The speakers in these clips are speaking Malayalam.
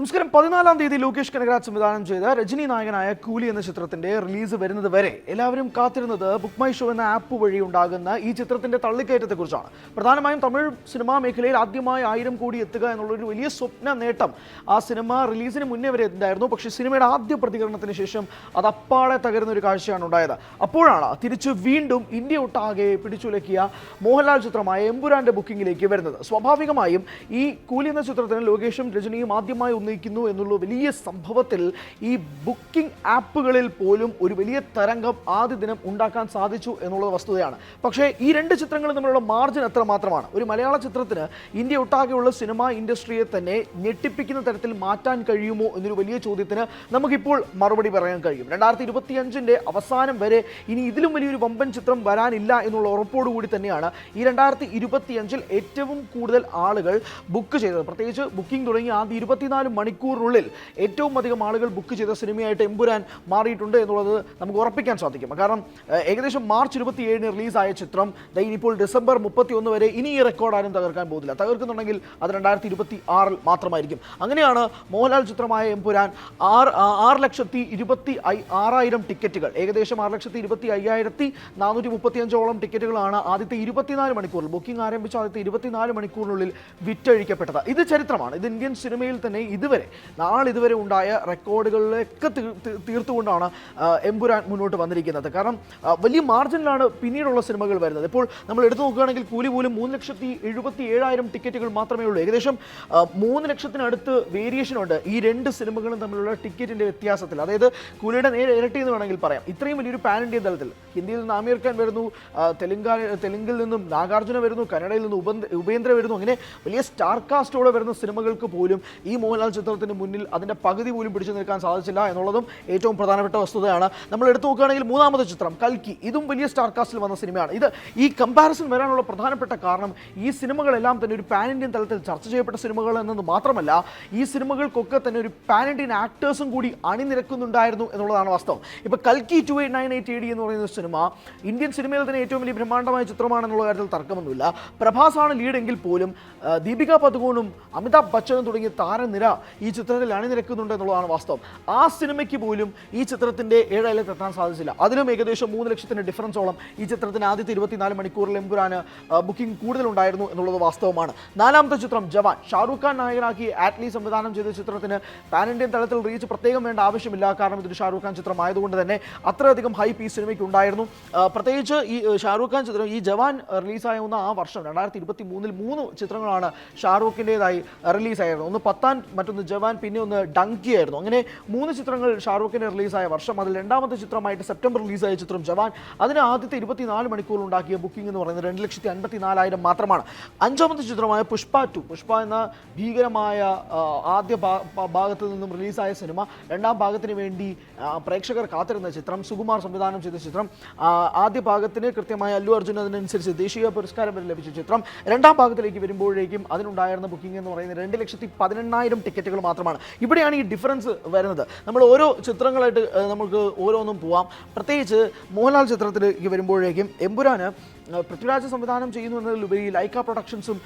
നമസ്കാരം. 14-ാം തീയതി ലോകേഷ് കനകരാജ് സംവിധാനം ചെയ്ത രജനി നായകനായ കൂലി എന്ന ചിത്രത്തിന്റെ റിലീസ് വരുന്നത് വരെ എല്ലാവരും കാത്തിരുന്നത് ബുക്ക് മൈ ഷോ എന്ന ആപ്പ് വഴി ഉണ്ടാകുന്ന ഈ ചിത്രത്തിന്റെ തള്ളിക്കയറ്റത്തെക്കുറിച്ചാണ്. പ്രധാനമായും തമിഴ് സിനിമാ മേഖലയിൽ ആദ്യമായി 1000 കോടി എത്തുക എന്നുള്ളൊരു വലിയ സ്വപ്ന നേട്ടം ആ സിനിമ റിലീസിന് മുന്നേ വരെ ഉണ്ടായിരുന്നു. പക്ഷേ സിനിമയുടെ ആദ്യ പ്രതികരണത്തിന് ശേഷം അത് അപ്പാടെ തകരുന്ന ഒരു കാഴ്ചയാണ് ഉണ്ടായത്. അപ്പോഴാണ് തിരിച്ച് വീണ്ടും ഇന്ത്യ ഒട്ടാകെ പിടിച്ചുലക്കിയ മോഹൻലാൽ ചിത്രമായ എമ്പുരാന്റെ ബുക്കിംഗിലേക്ക് വരുന്നത്. സ്വാഭാവികമായും ഈ കൂലി എന്ന ചിത്രത്തിന് ലോകേഷും രജനിയും ആദ്യമായി ഒന്നിക്കുന്നു എന്നുള്ള വലിയ സംഭവത്തിൽ ഈ ബുക്കിംഗ് ആപ്പുകളിൽ പോലും ഒരു വലിയ തരംഗം ആദ്യ ദിനം ഉണ്ടാക്കാൻ സാധിച്ചു എന്നുള്ളത് വസ്തുതയാണ്. പക്ഷേ ഈ രണ്ട് ചിത്രങ്ങളും തമ്മിലുള്ള മാർജിൻ എത്ര മാത്രമാണ്? ഒരു മലയാള ചിത്രത്തിന് ഇന്ത്യ ഒട്ടാകെയുള്ള സിനിമാ ഇൻഡസ്ട്രിയെ തന്നെ ഞെട്ടിപ്പിക്കുന്ന തരത്തിൽ മാറ്റാൻ കഴിയുമോ എന്നൊരു വലിയ ചോദ്യത്തിന് നമുക്കിപ്പോൾ മറുപടി പറയാൻ കഴിയും. 2025 അവസാനം വരെ ഇനി ഇതിലും വലിയൊരു വമ്പൻ ചിത്രം വരാനില്ല എന്നുള്ള ഉറപ്പോടുകൂടി തന്നെയാണ് ഈ 2025 ഏറ്റവും കൂടുതൽ ആളുകൾ ബുക്ക് ചെയ്തത്. പ്രത്യേകിച്ച് ബുക്കിംഗ് തുടങ്ങി ആദ്യ 24 മണിക്കൂറിനുള്ളിൽ ഏറ്റവും അധികം ആളുകൾ ബുക്ക് ചെയ്ത സിനിമയായിട്ട് എമ്പുരാൻ മാറിയിട്ടുണ്ട് എന്നുള്ളത് നമുക്ക് ഉറപ്പിക്കാൻ സാധിക്കും. കാരണം ഏകദേശം മാർച്ച് 27 റിലീസായ ചിത്രം ഇനിയിപ്പോൾ ഡിസംബർ 31 വരെ ഇനി ഈ റെക്കോർഡ് ആരും തകർക്കാൻ പോകുന്നില്ല. തകർക്കുന്നുണ്ടെങ്കിൽ അത് 2026 മാത്രമായിരിക്കും. അങ്ങനെയാണ് മോഹൻലാൽ ചിത്രമായ എമ്പുരാൻ 6,26,000 ടിക്കറ്റുകൾ, ഏകദേശം 6,25,435 ടിക്കറ്റുകളാണ് ആദ്യത്തെ 24 മണിക്കൂറിൽ ബുക്കിംഗ് ആരംഭിച്ച ആദ്യത്തെ 24 മണിക്കൂറിനുള്ളിൽ വിറ്റഴിക്കപ്പെട്ടത്. ഇത് ചരിത്രമാണ്. ഇത് ഇന്ത്യൻ സിനിമയിൽ തന്നെ നാളിതുവരെ ഉണ്ടായ റെക്കോർഡുകളിലൊക്കെ തീർത്തുകൊണ്ടാണ് എമ്പുരാൻ മുന്നോട്ട് വന്നിരിക്കുന്നത്. കാരണം വലിയ മാർജിനിലാണ് പിന്നീടുള്ള സിനിമകൾ വരുന്നത്. ഇപ്പോൾ നമ്മൾ എടുത്തു നോക്കുകയാണെങ്കിൽ കൂലി പോലും 3,77,000 ടിക്കറ്റുകൾ മാത്രമേ ഉള്ളൂ. ഏകദേശം 3 ലക്ഷത്തിനടുത്ത് വേരിയേഷൻ ഉണ്ട് ഈ രണ്ട് സിനിമകളും തമ്മിലുള്ള ടിക്കറ്റിൻ്റെ വ്യത്യാസത്തിൽ. അതായത് കൂലിയുടെ നേരെ ഇരട്ടി എന്ന് വേണമെങ്കിൽ പറയാം. ഇത്രയും വലിയൊരു പാൻ ഇന്ത്യൻ തലത്തിൽ ഹിന്ദിയിൽ നിന്ന് ആമിർ ഖാൻ വരുന്നു, തെലുങ്കിൽ നിന്നും നാഗാർജുന വരുന്നു, കന്നഡയിൽ നിന്ന് ഉപേന്ദ്ര വരുന്നു. അങ്ങനെ വലിയ സ്റ്റാർ കാസ്റ്റോടെ വരുന്ന സിനിമകൾക്ക് പോലും ഈ മോഹൻലാൽ ചിത്രത്തിന് മുന്നിൽ അതിൻ്റെ പകുതി പോലും പിടിച്ചു നിൽക്കാൻ സാധിച്ചില്ല എന്നുള്ളതും ഏറ്റവും പ്രധാനപ്പെട്ട വസ്തുതയാണ്. നമ്മൾ എടുത്തു നോക്കുകയാണെങ്കിൽ മൂന്നാമത്തെ ചിത്രം കൽക്കി, ഇതും വലിയ സ്റ്റാർ കാസ്റ്റിൽ വന്ന സിനിമയാണ്. ഈ കമ്പാരിസൺ വരാനുള്ള പ്രധാനപ്പെട്ട കാരണം ഈ സിനിമകളെല്ലാം തന്നെ ഒരു പാൻ ഇന്ത്യൻ തലത്തിൽ ചർച്ച ചെയ്യപ്പെട്ട സിനിമകൾ എന്നത് മാത്രമല്ല, ഈ സിനിമകൾക്കൊക്കെ തന്നെ ഒരു പാൻ ഇന്ത്യൻ ആക്ടേഴ്സും കൂടി അണിനിരക്കുന്നുണ്ടായിരുന്നു എന്നുള്ളതാണ് വാസ്തവം. ഇപ്പോൾ കൽക്കി 2898 AD എന്ന് പറയുന്ന സിനിമ ഇന്ത്യൻ സിനിമയിൽ തന്നെ ഏറ്റവും വലിയ ബ്രഹ്മാണ്ഡമായ ചിത്രമാണെന്നുള്ള കാര്യത്തിൽ തർക്കമൊന്നുമില്ല. പ്രഭാസാണ് ലീഡെങ്കിൽ പോലും ദീപിക പദുകോണും അമിതാഭ് ബച്ചനും തുടങ്ങിയ താരനിര ഈ ചിത്രത്തിൽ അണിനിരക്കുന്നുണ്ട് എന്നുള്ളതാണ് വാസ്തവം. ആ സിനിമയ്ക്ക് പോലും ഈ ചിത്രത്തിൻ്റെ 7 അയലത്ത് എത്താൻ സാധിച്ചില്ല. അതിലും ഏകദേശം 3 ലക്ഷത്തിൻ്റെ ഡിഫറൻസോളം ഈ ചിത്രത്തിന് ആദ്യത്തെ 24 മണിക്കൂറിൽ എമ്പുരാന് ബുക്കിംഗ് കൂടുതലുണ്ടായിരുന്നു എന്നുള്ളത് വാസ്തവമാണ്. നാലാമത്തെ ചിത്രം ജവാൻ, ഷാറൂഖ് ഖാൻ നായകനാക്കി ആറ്റ്ലി സംവിധാനം ചെയ്ത ചിത്രത്തിന് പാൻ ഇന്ത്യൻ തലത്തിൽ റീച്ച് പ്രത്യേകം വേണ്ട ആവശ്യമില്ല. കാരണം ഇതൊരു ഷാറൂഖ് ഖാൻ ചിത്രമായതുകൊണ്ട് തന്നെ അത്രയധികം ഹൈപ്പ് ഈ സിനിമയ്ക്ക് ഉണ്ടായിരുന്നു. പ്രത്യേകിച്ച് ഈ ഷാറൂഖ് ഖാൻ ചിത്രം, ഈ ജവാൻ റിലീസാവുന്ന ആ വർഷം 2023 3 ചിത്രങ്ങളാണ് ഷാറൂഖിൻ്റെതായി റിലീസായിരുന്നു. ഒന്ന് പത്താൻ, മറ്റൊന്ന് ജവാൻ, പിന്നെ ഒന്ന് ഡങ്കി ആയിരുന്നു. അങ്ങനെ 3 ചിത്രങ്ങൾ ഷാറൂഖിൻ്റെ റിലീസായ വർഷം. അതിൽ രണ്ടാമത്തെ ചിത്രമായിട്ട് സെപ്റ്റംബർ റിലീസായ ചിത്രം ജവാൻ, അതിന് ആദ്യത്തെ 24 മണിക്കൂർ ഉണ്ടാക്കിയ ബുക്കിംഗ് എന്ന് പറയുന്നത് 2,54,000 മാത്രമാണ്. അഞ്ചാമത്തെ ചിത്രമായ പുഷ്പ എന്ന ഭീകരമായ ആദ്യ ഭാഗത്ത് നിന്നും റിലീസായ സിനിമ, രണ്ടാം ഭാഗത്തിന് വേണ്ടി പ്രേക്ഷകർ കാത്തിരുന്ന ചിത്രം, സുകുമാർ സംവിധാനം ചെയ്ത ചിത്രം. ആദ്യ ഭാഗത്തിന് കൃത്യമായ അല്ലു അർജുൻ അതിനനുസരിച്ച് ദേശീയ പുരസ്കാരം വരെ ലഭിച്ച ചിത്രം. രണ്ടാം ഭാഗത്തിലേക്ക് വരുമ്പോഴേക്കും അതിനുണ്ടായിരുന്ന ബുക്കിംഗ് എന്ന് പറയുന്നത് 2,18,000 ടിക്കറ്റുകൾ മാത്രമാണ്. ഇവിടെയാണ് ഈ ഡിഫറൻസ് വരുന്നത്. നമ്മൾ ഓരോ ചിത്രങ്ങളായിട്ട് നമുക്ക് ഓരോന്നും പോവാം. പ്രത്യേകിച്ച് മോഹൻലാൽ ചിത്രത്തിലേക്ക് വരുമ്പോഴേക്കും എമ്പുരാന് പൃഥ്വിരാജ് സംവിധാനം ചെയ്യുന്നു എന്നതിലുപരി ലൈക്ക പ്രൊഡക്ഷൻസും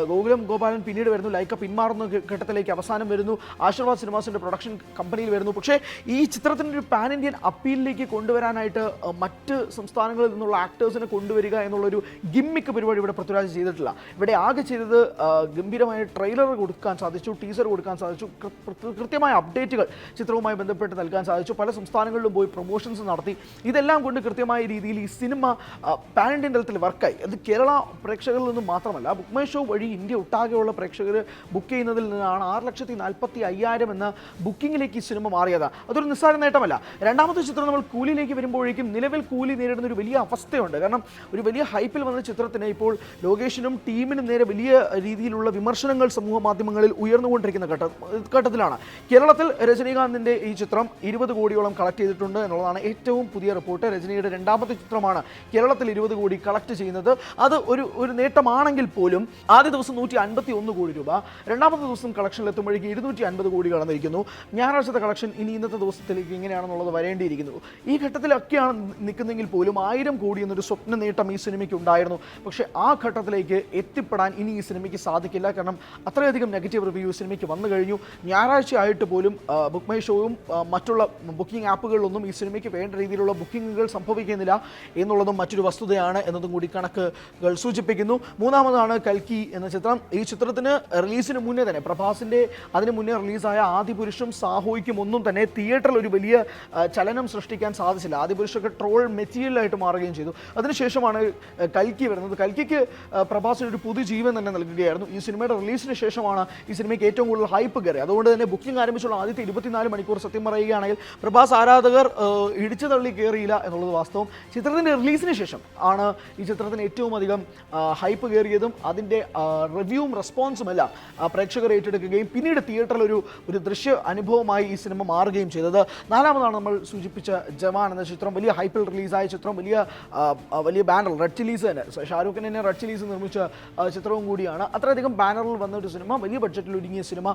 ഗോകുലം ഗോപാലൻ പിന്നീട് വരുന്നു. ലൈക്ക പിന്മാറുന്ന ഘട്ടത്തിലേക്ക് അവസാനം വരുന്നു. ആശീർവാദ് സിനിമാസിൻ്റെ പ്രൊഡക്ഷൻ കമ്പനിയിൽ വരുന്നു. പക്ഷേ ഈ ചിത്രത്തിൻ്റെ ഒരു പാൻ ഇന്ത്യൻ അപ്പീലിലേക്ക് കൊണ്ടുവരാനായിട്ട് മറ്റ് സംസ്ഥാനങ്ങളിൽ നിന്നുള്ള ആക്ടേഴ്സിനെ കൊണ്ടുവരിക എന്നുള്ളൊരു ഗിമ്മിക്ക് പരിപാടി ഇവിടെ പൃഥ്വിരാജ് ചെയ്തിട്ടില്ല. ഇവിടെ ആകെ ചെയ്തത് ഗംഭീരമായ ട്രെയിലർ കൊടുക്കാൻ സാധിച്ചു, ടീസർ കൊടുക്കാൻ സാധിച്ചു, കൃത്യമായ അപ്ഡേറ്റുകൾ ചിത്രവുമായി ബന്ധപ്പെട്ട് നൽകാൻ സാധിച്ചു. പല സംസ്ഥാനങ്ങളിലും പോയി പ്രൊമോഷൻസ് നടത്തി. ഇതെല്ലാം കൊണ്ട് കൃത്യമായ രീതിയിൽ ഈ സിനിമ പാൻ ഇന്ത്യൻ തലത്തിൽ വർക്കായി. അത് കേരള പ്രേക്ഷകരിൽ നിന്നും മാത്രമല്ല, ബുക്ക് മൈ ഷോ വഴി ഇന്ത്യ ഒട്ടാകെയുള്ള പ്രേക്ഷകർ ബുക്ക് ചെയ്യുന്നതിൽ നിന്നാണ് 6,45,000 എന്ന ബുക്കിങ്ങിലേക്ക് ഈ സിനിമ മാറിയത്. അതൊരു നിസ്സാര നേട്ടമല്ല. രണ്ടാമത്തെ ചിത്രം നമ്മൾ കൂലിയിലേക്ക് വരുമ്പോഴേക്കും നിലവിൽ കൂലി നേരിടുന്ന ഒരു വലിയ അവസ്ഥയുണ്ട്. കാരണം ഒരു വലിയ ഹൈപ്പിൽ വന്ന ചിത്രത്തിന് ഇപ്പോൾ ലോകേഷിനും ടീമിനും നേരെ വലിയ രീതിയിലുള്ള വിമർശനങ്ങൾ സമൂഹ മാധ്യമങ്ങളിൽ ഉയർന്നുകൊണ്ടിരിക്കുന്ന ഘട്ടത്തിലാണ്. കേരളത്തിൽ രജനീകാന്തിൻ്റെ ഈ ചിത്രം 20 കോടിയോളം കളക്ട് ചെയ്തിട്ടുണ്ട് എന്നുള്ളതാണ് ഏറ്റവും പുതിയ റിപ്പോർട്ട്. രജനിയുടെ രണ്ടാമത്തെ ചിത്രമാണ് കേരളത്തിൽ 20 കോടി കളക്ട് കളക്ട് ചെയ്യുന്നത്. അത് ഒരു നേട്ടമാണെങ്കിൽ പോലും ആദ്യ ദിവസം 151 കോടി രൂപ, രണ്ടാമത്തെ ദിവസം കളക്ഷനിൽ എത്തുമ്പോഴേക്കും 250 കോടി കടന്നിരിക്കുന്നു. ഞായറാഴ്ചത്തെ കളക്ഷൻ ഇനി ഇന്നത്തെ ദിവസത്തിലേക്ക് എങ്ങനെയാണെന്നുള്ളത് വരേണ്ടിയിരിക്കുന്നു. ഈ ഘട്ടത്തിലൊക്കെയാണ് നിൽക്കുന്നെങ്കിൽ പോലും 1000 കോടി എന്നൊരു സ്വപ്ന നേട്ടം ഈ സിനിമയ്ക്ക് ഉണ്ടായിരുന്നു. പക്ഷേ ആ ഘട്ടത്തിലേക്ക് എത്തിപ്പെടാൻ ഇനി ഈ സിനിമയ്ക്ക് സാധിക്കില്ല. കാരണം അത്രയധികം നെഗറ്റീവ് റിവ്യൂ സിനിമയ്ക്ക് വന്നു കഴിഞ്ഞു. ഞായറാഴ്ച ആയിട്ട് പോലും ബുക്ക് മൈ ഷോയും മറ്റുള്ള ബുക്കിംഗ് ആപ്പുകളിലൊന്നും ഈ സിനിമയ്ക്ക് വേണ്ട രീതിയിലുള്ള ബുക്കിങ്ങുകൾ സംഭവിക്കുന്നില്ല എന്നുള്ളതും മറ്റൊരു വസ്തുതയാണ് എന്നതും കൂടി കണക്കുകൾ സൂചിപ്പിക്കുന്നു. മൂന്നാമതാണ് കൽക്കി എന്ന ചിത്രം. ഈ ചിത്രത്തിന് റിലീസിന് മുന്നേ തന്നെ പ്രഭാസിൻ്റെ അതിന് മുന്നേ റിലീസായ ആദിപുരുഷും സാഹോയ്ക്കും ഒന്നും തന്നെ തിയേറ്ററിൽ ഒരു വലിയ ചലനം സൃഷ്ടിക്കാൻ സാധിച്ചില്ല. ആദിപുരുഷൊക്കെ ട്രോൾ മെറ്റീരിയലായിട്ട് മാറുകയും ചെയ്തു. അതിനുശേഷമാണ് കൽക്കി വരുന്നത്. കൽക്കിക്ക് പ്രഭാസിന് ഒരു പുതുജീവൻ തന്നെ നൽകുകയായിരുന്നു. ഈ സിനിമയുടെ റിലീസിന് ശേഷമാണ് ഈ സിനിമയ്ക്ക് ഏറ്റവും കൂടുതൽ ഹൈപ്പ് കയറി. അതുകൊണ്ട് തന്നെ ബുക്കിംഗ് ആരംഭിച്ചുള്ള ആദ്യത്തെ 24 മണിക്കൂർ സത്യം പറയുകയാണെങ്കിൽ പ്രഭാസ് ആരാധകർ ഇടിച്ചു തള്ളി കയറിയില്ല എന്നുള്ളത് വാസ്തവം. ചിത്രത്തിൻ്റെ റിലീസിന് ശേഷം ആണ് ഈ ചിത്രത്തിന് ഏറ്റവും അധികം ഹൈപ്പ് കയറിയതും അതിൻ്റെ റിവ്യൂവും റെസ്പോൺസും എല്ലാം പ്രേക്ഷകർ ഏറ്റെടുക്കുകയും പിന്നീട് തിയേറ്ററിൽ ഒരു ദൃശ്യ അനുഭവമായി ഈ സിനിമ മാറുകയും ചെയ്തത്. നാലാമതാണ് നമ്മൾ സൂചിപ്പിച്ച ജവാൻ എന്ന ചിത്രം. വലിയ ഹൈപ്പിൽ റിലീസായ ചിത്രം, വലിയ ബാനർ, റെഡ് ചില്ലീസ് തന്നെ, ഷാരൂഖ് ഖാൻ തന്നെ റെഡ് ചില്ലീസ് നിർമ്മിച്ച ചിത്രവും കൂടിയാണ്. അത്രയധികം ബാനറിൽ വന്ന ഒരു സിനിമ, വലിയ ബഡ്ജറ്റിൽ ഒരുങ്ങിയ സിനിമ.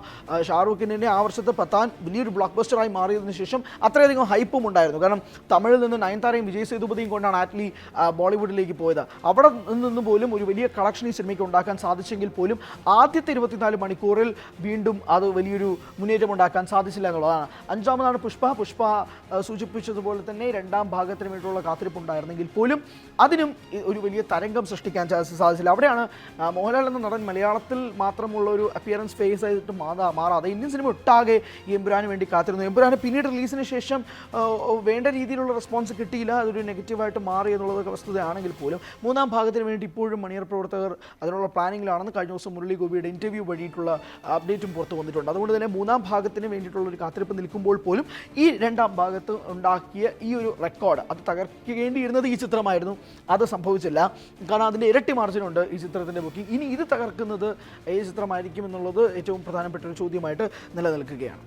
ഷാരൂഖ് ഖാനിൻ്റെ ആ വർഷത്തെ പത്താൻ വലിയൊരു ബ്ലോക്ക് ബസ്റ്ററായി മാറിയതിനു ശേഷം അത്രയധികം ഹൈപ്പും ഉണ്ടായിരുന്നു. കാരണം തമിഴിൽ നിന്ന് നയൻതാരയും വിജയ് സേതുപതിയും കൊണ്ടാണ് ആറ്റ്ലി ബോളിവുഡിലേക്ക് പോയത്. അവിടെ നിന്ന് പോലും ഒരു വലിയ കളക്ഷൻ ഈ സിനിമയ്ക്ക് ഉണ്ടാക്കാൻ സാധിച്ചെങ്കിൽ പോലും ആദ്യത്തെ 24 മണിക്കൂറിൽ വീണ്ടും അത് വലിയൊരു മുന്നേറ്റം ഉണ്ടാക്കാൻ സാധിച്ചില്ല എന്നുള്ളതാണ്. അഞ്ചാമതാണ് പുഷ്പ സൂചിപ്പിച്ചതുപോലെ തന്നെ രണ്ടാം ഭാഗത്തിന് വേണ്ടിയുള്ള കാത്തിരിപ്പുണ്ടായിരുന്നെങ്കിൽ പോലും അതിനും ഒരു വലിയ തരംഗം സൃഷ്ടിക്കാൻ സാധിച്ചില്ല. അവിടെയാണ് മോഹൻലാൽ എന്ന നടൻ മലയാളത്തിൽ മാത്രമുള്ള ഒരു അപ്പിയറൻസ് ഫേസ് ആയിട്ട് മാറാതെ ഇന്ത്യൻ സിനിമ ഒട്ടാകെ ഈ എമ്പുരാന് വേണ്ടി കാത്തിരുന്നു. എമ്പുരാന് പിന്നീട് റിലീസിന് ശേഷം വേണ്ട രീതിയിലുള്ള റെസ്പോൺസ് കിട്ടിയില്ല, അതൊരു നെഗറ്റീവായിട്ട് മാറി എന്നുള്ളതൊക്കെ വസ്തുതയാണെങ്കിൽ പോലും മൂന്നാം ഭാഗത്തിന് വേണ്ടി ഇപ്പോഴും മണിയർ പ്രവർത്തകർ അതിനുള്ള പ്ലാനിങ്ങിലാണെന്ന് കഴിഞ്ഞ ദിവസം മുരളി ഗോപിയുടെ ഇൻ്റർവ്യൂ വഴിയിട്ടുള്ള അപ്ഡേറ്റും പുറത്തു വന്നിട്ടുണ്ട്. അതുകൊണ്ട് തന്നെ മൂന്നാം ഭാഗത്തിന് വേണ്ടിയിട്ടുള്ള ഒരു കാത്തിരിപ്പ് നിൽക്കുമ്പോൾ പോലും ഈ രണ്ടാം ഭാഗത്ത് ഉണ്ടാക്കിയ ഈ ഒരു റെക്കോർഡ് അത് തകർക്കേണ്ടിയിരുന്നത് ഈ ചിത്രമായിരുന്നു. അത് സംഭവിച്ചില്ല. കാരണം അതിൻ്റെ ഇരട്ടി മാർജിനുണ്ട് ഈ ചിത്രത്തിൻ്റെ ബുക്കിംഗ്. ഇനി ഇത് തകർക്കുന്നത് ഏത് ചിത്രമായിരിക്കും എന്നുള്ളത് ഏറ്റവും പ്രധാനപ്പെട്ട ഒരു ചോദ്യമായിട്ട് നിലനിൽക്കുകയാണ്.